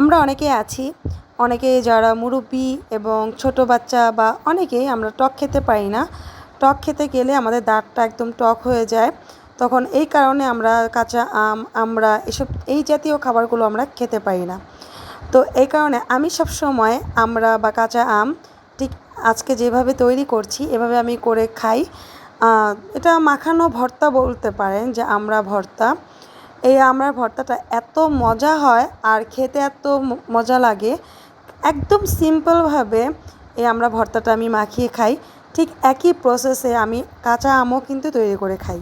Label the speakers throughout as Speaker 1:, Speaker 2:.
Speaker 1: আমরা অনেকেই আছি, অনেকে যারা মুরব্বি এবং ছোট বাচ্চা বা অনেকেই আমরা টক খেতে পারি না। টক খেতে গেলে আমাদের দাঁতটা একদম টক হয়ে যায়। তখন এই কারণে আমরা কাঁচা আম, আমড়া এই জাতীয় খাবারগুলো আমরা খেতে পারি না। তো এই কারণে আমি সবসময় আমড়া বা কাঁচা আম ঠিক আজকে যেভাবে তৈরি করছি এভাবে আমি করে খাই। এটা মাখানো ভর্তা বলতে পারেন, যে আমড়া ভর্তা। এই আমড়ার ভর্তাটা এত মজা হয় আর খেতে এত মজা লাগে। একদম সিম্পলভাবে এই আমড়া ভর্তাটা আমি মাখিয়ে খাই। ঠিক একই প্রসেসে আমি কাঁচা আমও কিন্তু তৈরি করে খাই।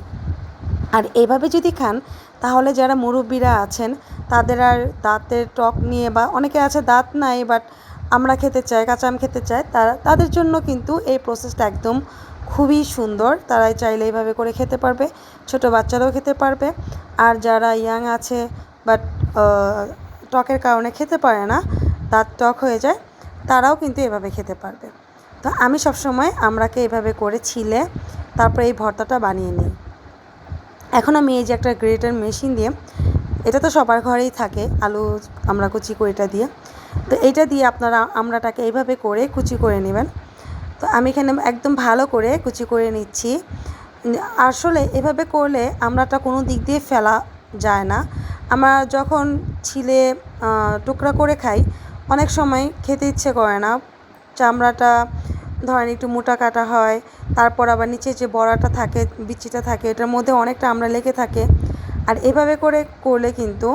Speaker 1: আর এভাবে যদি খান তাহলে যারা মুরব্বিরা আছেন তাদের আর দাঁতের টক নিয়ে, বা অনেকে আছে দাঁত নাই বাট আমরা খেতে চাই, কাঁচা আম খেতে চায়, তাদের জন্য কিন্তু এই প্রসেসটা একদম খুবই সুন্দর। তারাই চাইলে এইভাবে করে খেতে পারবে, ছোট বাচ্চারাও খেতে পারবে। আর যারা ইয়াং আছে বাট টকের কারণে খেতে পারে না, দাঁত টক হয়ে যায়, তারাও কিন্তু এভাবে খেতে পারবে। তো আমি সবসময় আমরাকে এভাবে করে ছিলে তারপরে এই ভর্তাটা বানিয়ে নিই। এখন আমি এই যে একটা গ্রেটার মেশিন দিয়ে, এটা তো সবার ঘরেই থাকে, আলু আমরা কুচি করে এটা দিয়ে, তো এইটা দিয়ে আপনারা আমড়াটাকে এইভাবে করে কুচি করে নেবেন। তো আমি এখানে একদম ভালো করে কুচি করে নিচ্ছি। আসলে এভাবে করলে আমড়াটা কোনো দিক দিয়ে ফেলা যায় না। আমরা যখন ছিলে টুকরা করে খাই অনেক সময় খেতে ইচ্ছে করে না, চামড়াটা ধরেন একটু মোটা কাটা হয়, তারপর আবার নিচে যে বড়াটা থাকে, বিচিটা থাকে, এটার মধ্যে অনেকটা আমড়া লেগে থাকে। আর এভাবে করে করলে কিন্তু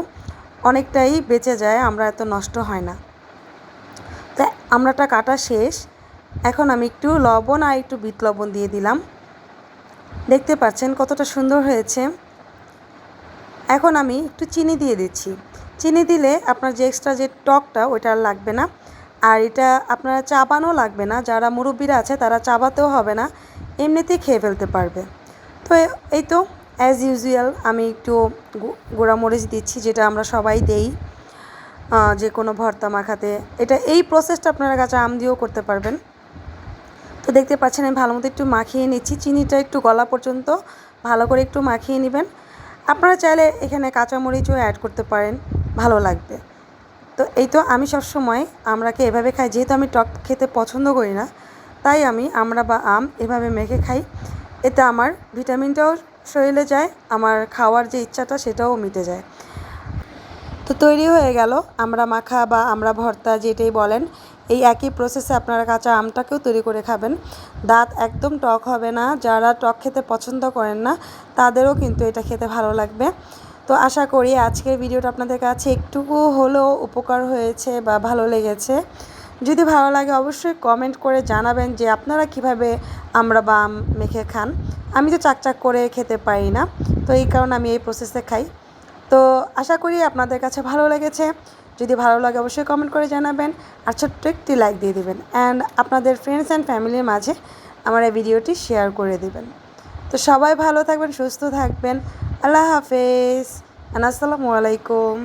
Speaker 1: অনেকটাই বেঁচে যায়, আমড়া এত নষ্ট হয় না। তো আমড়াটা কাটা শেষ, এখন আমি একটু লবণ আর একটু বিট লবণ দিয়ে দিলাম। দেখতে পাচ্ছেন কতটা সুন্দর হয়েছে। এখন আমি একটু চিনি দিয়ে দিচ্ছি। চিনি দিলে আপনার যে এক্সট্রা যে টকটা ওইটা আর লাগবে না, আর এটা আপনারা চাবানো লাগবে না। যারা মুরব্বিরা আছে তারা চাবাতেও হবে না, এমনিতেই খেয়ে ফেলতে পারবে। তো এই তো অ্যাজ ইউজুয়াল আমি একটু গুঁড়ামরিচ দিচ্ছি, যেটা আমরা সবাই দেই যে কোনো ভর্তা মাখাতে। এই প্রসেসটা আপনারা কাঁচা আম দিয়েও করতে পারবেন। তো দেখতে পাচ্ছেন আমি ভালো মতো একটু মাখিয়ে নিচ্ছি, চিনিটা একটু গলা পর্যন্ত ভালো করে একটু মাখিয়ে নেবেন। আপনারা চাইলে এখানে কাঁচামরিচও অ্যাড করতে পারেন, ভালো লাগবে। তো এই তো আমি সবসময় আমড়াকে এভাবে খাই, যেহেতু আমি টক খেতে পছন্দ করি না, তাই আমি আমড়া বা আম এভাবে মেখে খাই। এতে আমার ভিটামিনটাও শরীরে যায়, আমার খাওয়ার যে ইচ্ছাটা সেটাও মিটে যায়। তো তৈরি হয়ে গেল আমড়া মাখা বা আমড়া ভর্তা, যেটাই বলেন। এই একই প্রসেসে আপনারা কাঁচা আমটাকেও তৈরি করে খাবেন, দাঁত একদম টক হবে না। যারা টক খেতে পছন্দ করেন না তাদেরও কিন্তু এটা খেতে ভালো লাগবে। তো আশা করি আজকের ভিডিওটা আপনাদের কাছে একটুকু হলেও উপকার হয়েছে বা ভালো লেগেছে। যদি ভালো লাগে অবশ্যই কমেন্ট করে জানাবেন যে আপনারা কিভাবে আমড়া বা আম মেখে খান। আমি তো চাকচাক করে খেতে পারি না, তো এই কারণে আমি এই প্রসেসে খাই। তো আশা করি আপনাদের কাছে ভালো লেগেছে। যদি ভালো লাগে অবশ্যই কমেন্ট করে জানাবেন, আর ছোট্ট একটি লাইক দিয়ে দেবেন, অ্যান্ড আপনাদের ফ্রেন্ডস অ্যান্ড ফ্যামিলির মাঝে আমার এই ভিডিওটি শেয়ার করে দেবেন। তো সবাই ভালো থাকবেন, সুস্থ থাকবেন। আল্লাহ হাফেজ, আসসালামু আলাইকুম।